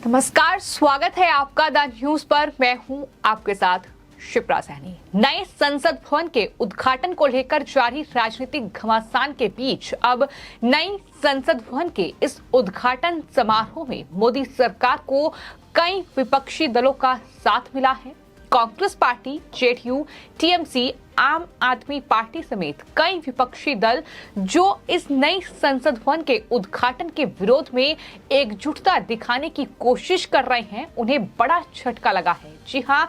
नमस्कार, स्वागत है आपका द न्यूज पर। मैं हूं आपके साथ शिप्रा सहनी। नए संसद भवन के उद्घाटन को लेकर जारी राजनीतिक घमासान के बीच अब नई संसद भवन के इस उद्घाटन समारोह में मोदी सरकार को कई विपक्षी दलों का साथ मिला है। कांग्रेस पार्टी, जेडीयू, टीएमसी, आम आदमी पार्टी समेत कई विपक्षी दल जो इस नई संसद भवन के उद्घाटन के विरोध में एकजुटता दिखाने की कोशिश कर रहे हैं, उन्हें बड़ा झटका लगा है। जी हां,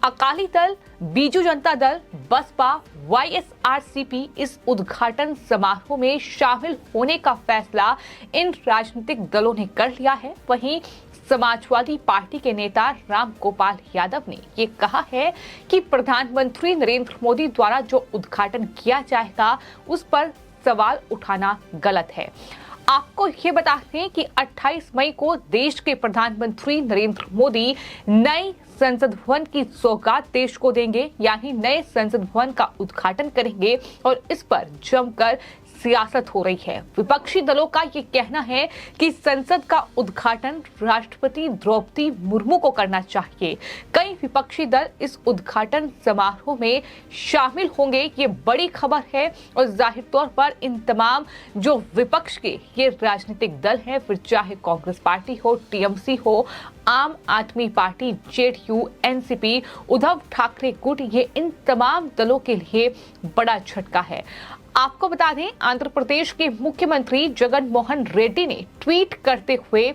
अकाली दल, बीजू जनता दल, बसपा, वाईएसआरसीपी इस उद्घाटन समारोह में शामिल होने का फैसला इन राजनीतिक दलों ने कर लिया है। वहीं समाजवादी पार्टी के नेता राम गोपाल यादव ने ये कहा है कि प्रधानमंत्री नरेंद्र मोदी द्वारा जो उद्घाटन किया जाएगा उस पर सवाल उठाना गलत है। आपको ये बता दें कि 28 मई को देश के प्रधानमंत्री नरेंद्र मोदी नए संसद भवन की सौगात देश को देंगे, यानी नए संसद भवन का उद्घाटन करेंगे और इस पर जमकर सियासत हो रही है। विपक्षी दलों का ये कहना है कि संसद का उद्घाटन राष्ट्रपति द्रौपदी मुर्मू को करना चाहिए। कई विपक्षी दल इस उद्घाटन समारोह में शामिल होंगे, ये बड़ी खबर है और जाहिर तौर पर इन तमाम जो विपक्ष के ये राजनीतिक दल हैं, फिर चाहे कांग्रेस पार्टी हो, टीएमसी हो, आम आदमी party, JDU, NCP, Uddhav Thackeray गुट, ये इन तमाम दलों के लिए बड़ा झटका है। आपको बता दें, आंध्र प्रदेश के मुख्यमंत्री जगन मोहन रेड्डी ने ट्वीट करते हुए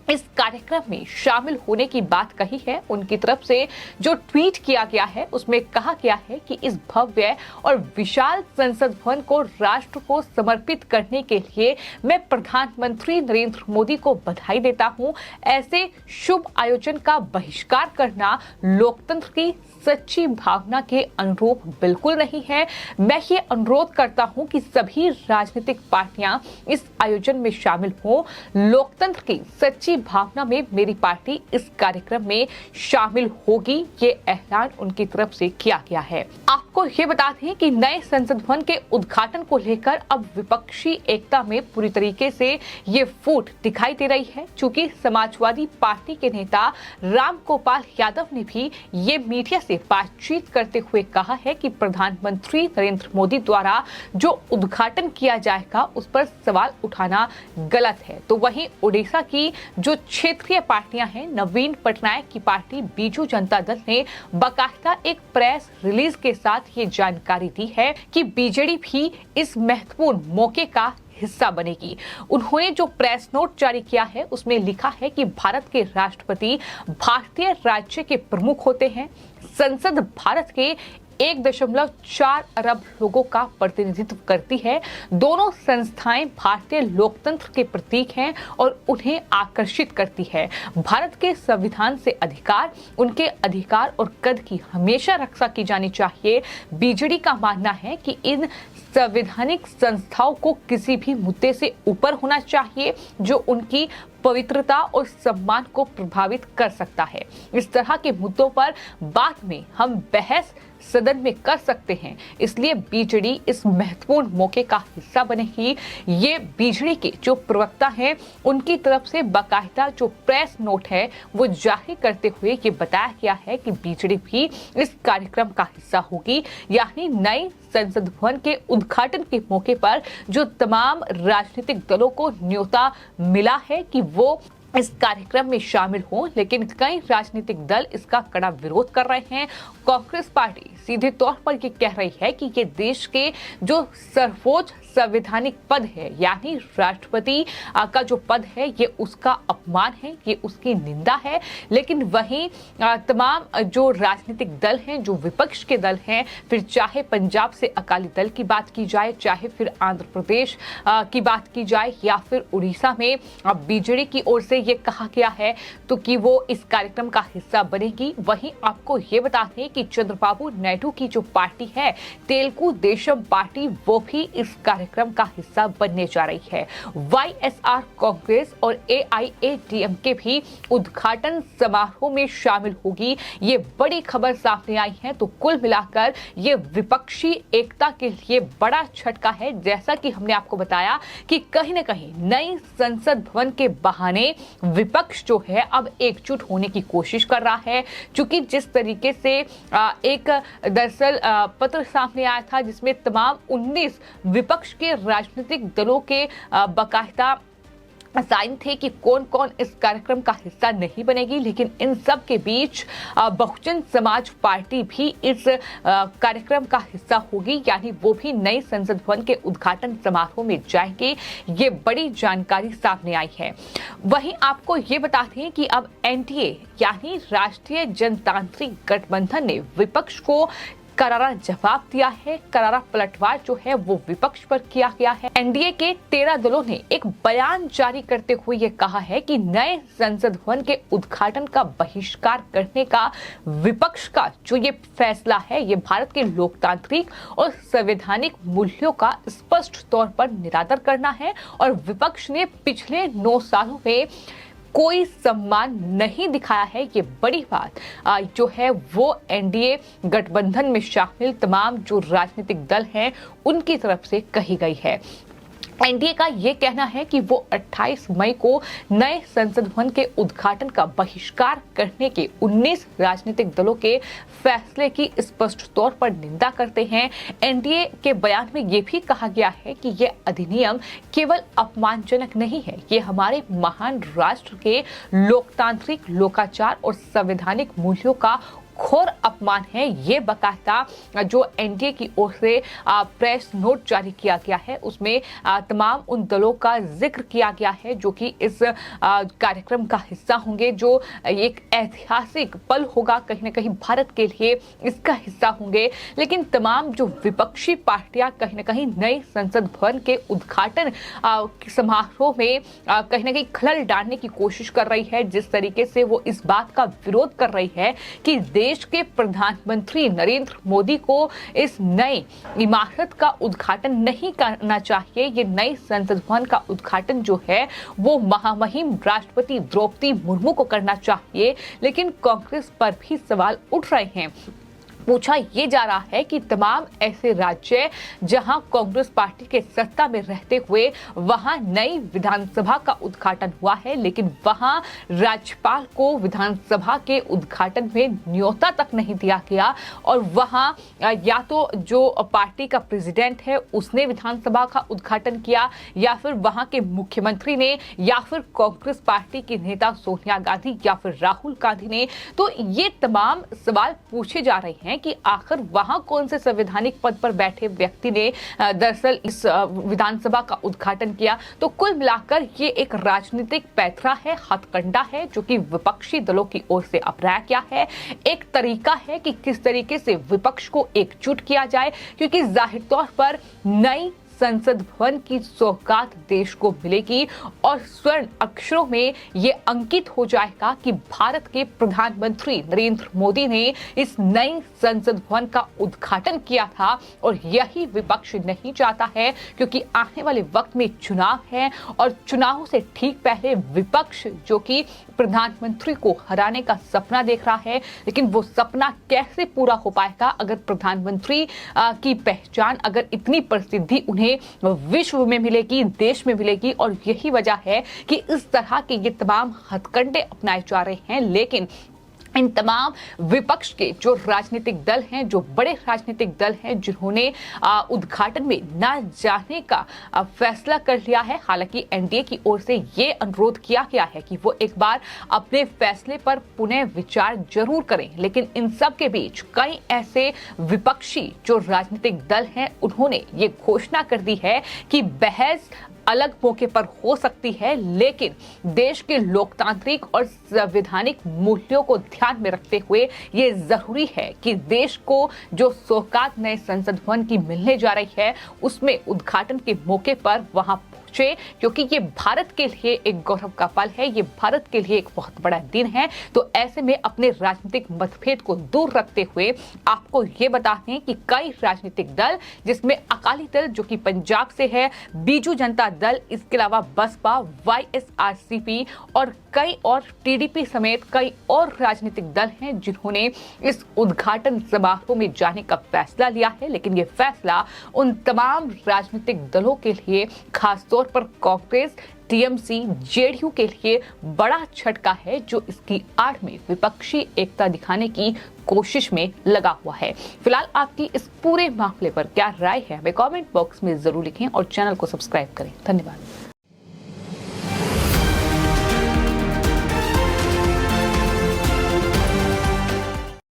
इस कार्यक्रम में शामिल होने की बात कही है। उनकी तरफ से जो ट्वीट किया गया है उसमें कहा गया है कि इस भव्य और विशाल संसद भवन को राष्ट्र को समर्पित करने के लिए मैं प्रधानमंत्री नरेंद्र मोदी को बधाई देता हूं। ऐसे शुभ आयोजन का बहिष्कार करना लोकतंत्र की सच्ची भावना के अनुरूप बिल्कुल नहीं है। मैं ये अनुरोध करता हूं कि सभी राजनीतिक पार्टियां इस आयोजन में शामिल हों। लोकतंत्र की सच्ची भावना में मेरी पार्टी इस कार्यक्रम में शामिल होगी, ये ऐलान उनकी तरफ से किया गया है। आपको ये बता दें कि नए संसद भवन के उद्घाटन को लेकर अब विपक्षी एकता में पूरी तरीके से ये फूट दिखाई दे रही है। चूंकि समाजवादी पार्टी के नेता राम गोपाल यादव ने भी ये मीडिया से बातचीत करते हुए कहा है कि प्रधानमंत्री नरेंद्र मोदी द्वारा जो उद्घाटन किया जाएगा उस पर सवाल उठाना गलत है। तो वहीं उड़ीसा की जो क्षेत्रीय पार्टियां हैं, नवीन पटनायक की पार्टी बीजू जनता दल ने बाकायदा एक प्रेस रिलीज के साथ ये जानकारी दी है कि बीजेडी भी इस महत्वपूर्ण मौके का हिस्सा बनेगी। उन्होंने जो प्रेस नोट जारी किया है उसमें लिखा है कि भारत के राष्ट्रपति भारतीय राज्य के प्रमुख होते हैं। संसद भारत के 1.4 अरब लोगों का प्रतिनिधित्व करती है। दोनों संस्थाएं भारतीय लोकतंत्र के प्रतीक हैं और उन्हें आकर्षित करती है। भारत के संविधान से अधिकार, उनके अधिकार और कद की हमेशा रक्षा की जानी चाहिए। बीजेडी का मानना है कि इन संवैधानिक संस्थाओं को किसी भी मुद्दे से ऊपर होना चाहिए जो उनकी पवित्रता और सम्मान को प्रभावित कर सकता है। इस तरह के मुद्दों पर बाद में हम बहस सदन में कर सकते हैं, इसलिए बीजेडी इस महत्वपूर्ण मौके का हिस्सा बनेगी। ये बीजेडी के जो प्रवक्ता हैं उनकी तरफ से बाकायदा जो प्रेस नोट है वो जारी करते हुए ये बताया गया है कि बीजेडी भी इस कार्यक्रम का हिस्सा होगी, यानी नए संसद भवन के उद्घाटन के मौके पर जो तमाम राजनीतिक दलों को न्योता मिला है कि वो इस कार्यक्रम में शामिल हों, लेकिन कई राजनीतिक दल इसका कड़ा विरोध कर रहे हैं। कांग्रेस पार्टी सीधे तौर पर ये कह रही है कि ये देश के जो सर्वोच्च संवैधानिक पद है, यानी राष्ट्रपति का जो पद है, ये उसका अपमान है, ये उसकी निंदा है। लेकिन वहीं तमाम जो राजनीतिक दल हैं, जो विपक्ष के दल हैं, फिर चाहे पंजाब से अकाली दल की बात की जाए, चाहे फिर आंध्र प्रदेश की बात की जाए, या फिर उड़ीसा में बीजेडी की ओर से ये कहा गया है तो कि वो इस कार्यक्रम का हिस्सा बनेगी। वहीं आपको ये बता दें कि चंद्रबाबू नायडू की जो पार्टी है, तेलुगु देशम पार्टी, वो भी इस कार्यक्रम का हिस्सा बनने जा रही है। वाईएसआर कांग्रेस और एआईएडीएमके भी उद्घाटन समारोह में शामिल होगी। ये बड़ी खबर सामने आई है। तो कुल मिलाकर ये विपक्षी एकता के लिए बड़ा झटका है। जैसा कि हमने आपको बताया कि कहीं न कहीं नई संसद भवन के बहाने विपक्ष जो है अब एकजुट होने की कोशिश कर रहा है, क्योंकि जिस तरीके से एक दरअसल पत्र सामने आया था जिसमें तमाम 19 विपक्ष के राजनीतिक दलों के बाकायदा साइन थे कि कौन कौन इस कार्यक्रम का हिस्सा नहीं बनेगी, लेकिन इन सब के बीच बहुजन समाज पार्टी भी इस कार्यक्रम का हिस्सा होगी, यानी वो भी नई संसद भवन के उद्घाटन समारोह में जाएंगे। ये बड़ी जानकारी सामने आई है। वहीं आपको ये बता दें कि अब एनडीए यानी राष्ट्रीय जनतांत्रिक गठबंधन ने विपक्ष को करारा जवाब दिया है। करारा पलटवार जो है वो विपक्ष पर किया गया है। एनडीए के 13 दलों ने एक बयान जारी करते हुए ये कहा है कि नए संसद भवन के उद्घाटन का बहिष्कार करने का विपक्ष का जो ये फैसला है, ये भारत के लोकतांत्रिक और संवैधानिक मूल्यों का स्पष्ट तौर पर निरादर करना है। और विपक्ष ने पिछले 9 सालों में कोई सम्मान नहीं दिखाया है। ये बड़ी बात जो है वो एनडीए गठबंधन में शामिल तमाम जो राजनीतिक दल हैं उनकी तरफ से कही गई है। एनडीए का ये कहना है कि वो 28 मई को नए संसद भवन के उद्घाटन का बहिष्कार करने के 19 राजनीतिक दलों के फैसले की स्पष्ट तौर पर निंदा करते हैं। एनडीए के बयान में ये भी कहा गया है कि ये अधिनियम केवल अपमानजनक नहीं है, ये हमारे महान राष्ट्र के लोकतांत्रिक, लोकाचार और संवैधानिक मूल्यों का घोर अपमान है। ये बाकायदा जो एनडीए की ओर से प्रेस नोट जारी किया गया है उसमें तमाम उन दलों का जिक्र किया गया है जो कि इस कार्यक्रम का हिस्सा होंगे, जो एक ऐतिहासिक पल होगा कहीं ना कहीं भारत के लिए, इसका हिस्सा होंगे। लेकिन तमाम जो विपक्षी पार्टियां कहीं ना कहीं नए संसद भवन के उद्घाटन समारोह में कहीं ना कहीं खलल डालने की कोशिश कर रही है। जिस तरीके से वो इस बात का विरोध कर रही है कि देश के प्रधानमंत्री नरेंद्र मोदी को इस नई इमारत का उद्घाटन नहीं करना चाहिए। ये नई संसद भवन का उद्घाटन जो है वो महामहिम राष्ट्रपति द्रौपदी मुर्मू को करना चाहिए। लेकिन कांग्रेस पर भी सवाल उठ रहे हैं। पूछा ये जा रहा है कि तमाम ऐसे राज्य जहां कांग्रेस पार्टी के सत्ता में रहते हुए वहां नई विधानसभा का उद्घाटन हुआ है, लेकिन वहां राज्यपाल को विधानसभा के उद्घाटन में न्योता तक नहीं दिया गया और वहां या तो जो पार्टी का प्रेसिडेंट है उसने विधानसभा का उद्घाटन किया या फिर वहां के मुख्यमंत्री ने या फिर कांग्रेस पार्टी की नेता सोनिया गांधी या फिर राहुल गांधी ने। तो ये तमाम सवाल पूछे जा रहे हैं कि आखिर वहां कौन से संवैधानिक पद पर बैठे व्यक्ति ने दरअसल इस विधानसभा का उद्घाटन किया। तो कुल मिलाकर ये एक राजनीतिक पैंतरा है, हथकंडा है जो कि विपक्षी दलों की ओर से अपनाया गया है। एक तरीका है कि किस तरीके से विपक्ष को एकजुट किया जाए, क्योंकि जाहिर तौर पर नई संसद भवन की सौगात देश को मिलेगी और स्वर्ण अक्षरों में ये अंकित हो जाएगा कि भारत के प्रधानमंत्री नरेंद्र मोदी ने इस नई संसद भवन का उद्घाटन किया था। और यही विपक्ष नहीं चाहता है, क्योंकि आने वाले वक्त में चुनाव है और चुनावों से ठीक पहले विपक्ष जो कि प्रधानमंत्री को हराने का सपना देख रहा है, लेकिन वो सपना कैसे पूरा हो पाएगा अगर प्रधानमंत्री की पहचान, अगर इतनी प्रसिद्धि उन्हें विश्व में मिलेगी, देश में मिलेगी। और यही वजह है कि इस तरह के ये तमाम हथकंडे अपनाए जा रहे हैं। लेकिन इन तमाम विपक्ष के जो राजनीतिक दल हैं, जो बड़े राजनीतिक दल हैं, जिन्होंने उद्घाटन में न जाने का फैसला कर लिया है। हालांकि एनडीए की ओर से ये अनुरोध किया गया है कि वो एक बार अपने फैसले पर पुनः विचार जरूर करें, लेकिन इन सब के बीच कई ऐसे विपक्षी जो राजनीतिक दल हैं उन्होंने ये घोषणा कर दी है कि बहस अलग मौके पर हो सकती है, लेकिन देश के लोकतांत्रिक और संवैधानिक मूल्यों को ध्यान में रखते हुए ये जरूरी है कि देश को जो सौगात नए संसद भवन की मिलने जा रही है उसमें उद्घाटन के मौके पर वहां पहुंचे, क्योंकि ये भारत के लिए एक गौरव का पल है, ये भारत के लिए एक बहुत बड़ा दिन है। तो ऐसे में अपने राजनीतिक मतभेद को दूर रखते हुए आपको ये बताते हैं कि कई राजनीतिक दल, जिसमें अकाली दल जो कि पंजाब से है, बीजू जनता दल, इसके अलावा बसपा, वाईएसआरसीपी और कई और टीडीपी समेत कई और राजनीतिक दल हैं जिन्होंने इस उद्घाटन समारोह में जाने का फैसला लिया है। लेकिन ये फैसला उन तमाम राजनीतिक दलों के लिए खासतौर तौर पर कांग्रेस, टीएमसी, जेडीयू के लिए बड़ा झटका है, जो इसकी आड़ में विपक्षी एकता दिखाने की कोशिश में लगा हुआ है। फिलहाल आपकी इस पूरे मामले पर क्या राय है, हमें कमेंट बॉक्स में जरूर लिखें और चैनल को सब्सक्राइब करें। धन्यवाद।